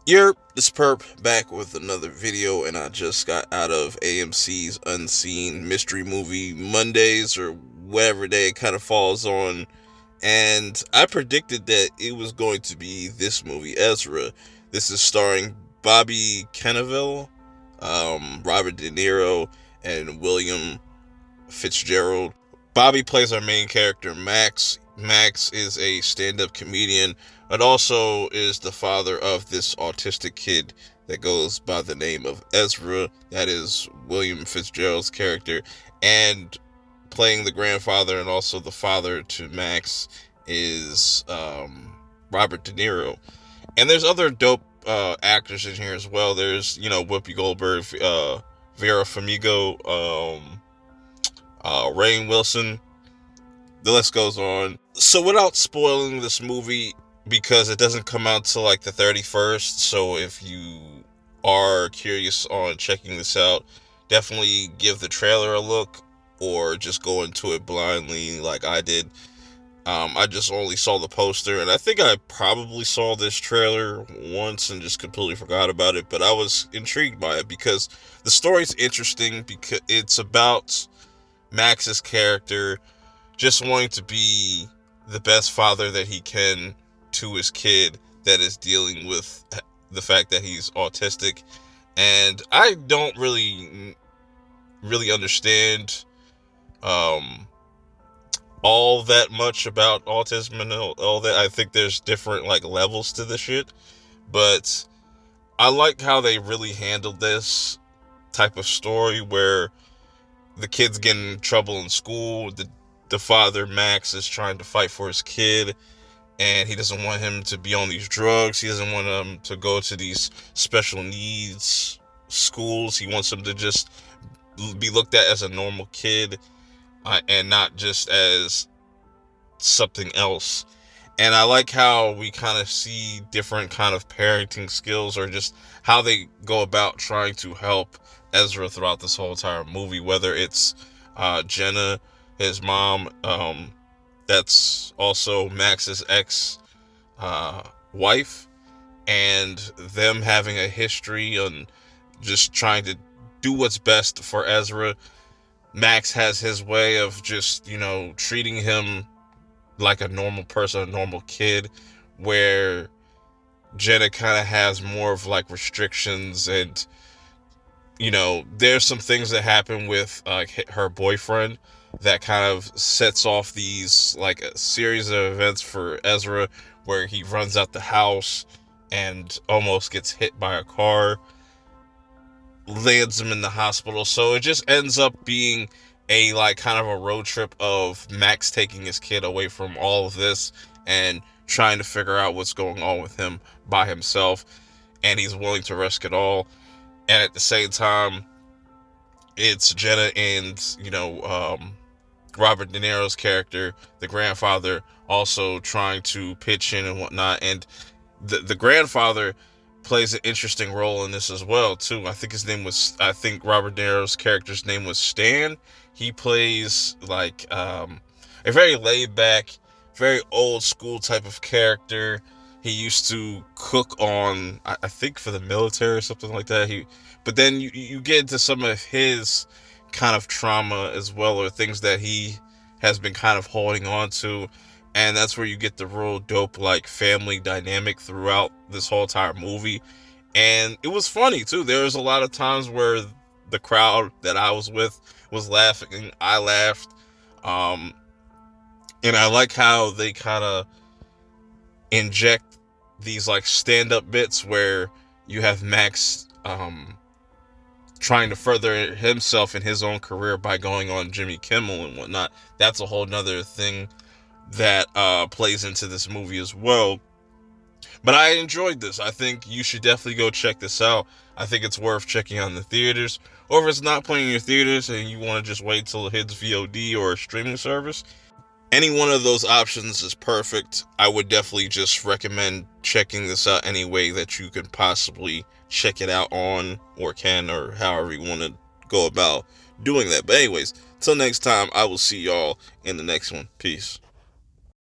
Yerp, this perp back with another video, and I just got out of AMC's Unseen Mystery Movie Mondays, or whatever day it kind of falls on, and I predicted that it was going to be this movie, Ezra. This is starring Bobby Cannavale, Robert De Niro, and William Fitzgerald. Bobby plays our main character, Max. Max is a stand-up comedian, but also is the father of this autistic kid that goes by the name of Ezra. That is William Fitzgerald's character. And playing the grandfather and also the father to Max is Robert De Niro. And there's other dope actors in here as well. There's, Whoopi Goldberg, Vera Farmiga, Rainn Wilson. The list goes on. So without spoiling this movie, because it doesn't come out till like the 31st, so if you are curious on checking this out, definitely give the trailer a look, or just go into it blindly like I did. I just only saw the poster, and I think I probably saw this trailer once and just completely forgot about it, but I was intrigued by it because the story's interesting, because it's about Max's character just wanting to be the best father that he can to his kid that is dealing with the fact that he's autistic. And I don't really understand all that much about autism and all that. I think there's different like levels to this shit, but I like how they really handled this type of story where the kid's getting in trouble in school. The father, Max, is trying to fight for his kid, and he doesn't want him to be on these drugs. He doesn't want him to go to these special needs schools. He wants him to just be looked at as a normal kid, and not just as something else. And I like how we kind of see different kind of parenting skills, or just how they go about trying to help Ezra throughout this whole entire movie, whether it's Jenna, his mom, that's also Max's ex wife, and them having a history on just trying to do what's best for Ezra. Max has his way of just, treating him like a normal person, a normal kid, where Jenna kind of has more of like restrictions, and there's some things that happen with her boyfriend that kind of sets off these like a series of events for Ezra, where he runs out the house and almost gets hit by a car, lands him in the hospital. So it just ends up being a like kind of a road trip of Max taking his kid away from all of this and trying to figure out what's going on with him by himself, and he's willing to risk it all. And at the same time, it's Jenna and Robert De Niro's character, the grandfather, also trying to pitch in and whatnot. And the grandfather plays an interesting role in this as well too. I think Robert De Niro's character's name was Stan. He plays like a very laid back, very old school type of character. He used to cook on, I think, for the military or something like that. But then you get into some of his kind of trauma as well, or things that he has been kind of holding on to, and that's where you get the real dope like family dynamic throughout this whole entire movie. And it was funny too. There was a lot of times where the crowd that I was with was laughing. I laughed, and I like how they kind of inject these like stand-up bits where you have Max trying to further himself in his own career by going on Jimmy Kimmel and whatnot. That's a whole nother thing that plays into this movie as well. But I enjoyed this. I think you should definitely go check this out. I think it's worth checking out in the theaters. Or if it's not playing in your theaters and you want to just wait till it hits VOD or a streaming service, any one of those options is perfect. I would definitely just recommend checking this out any way that you can possibly check it out on, or can, or however you want to go about doing that. But anyways, till next time, I will see y'all in the next one. Peace.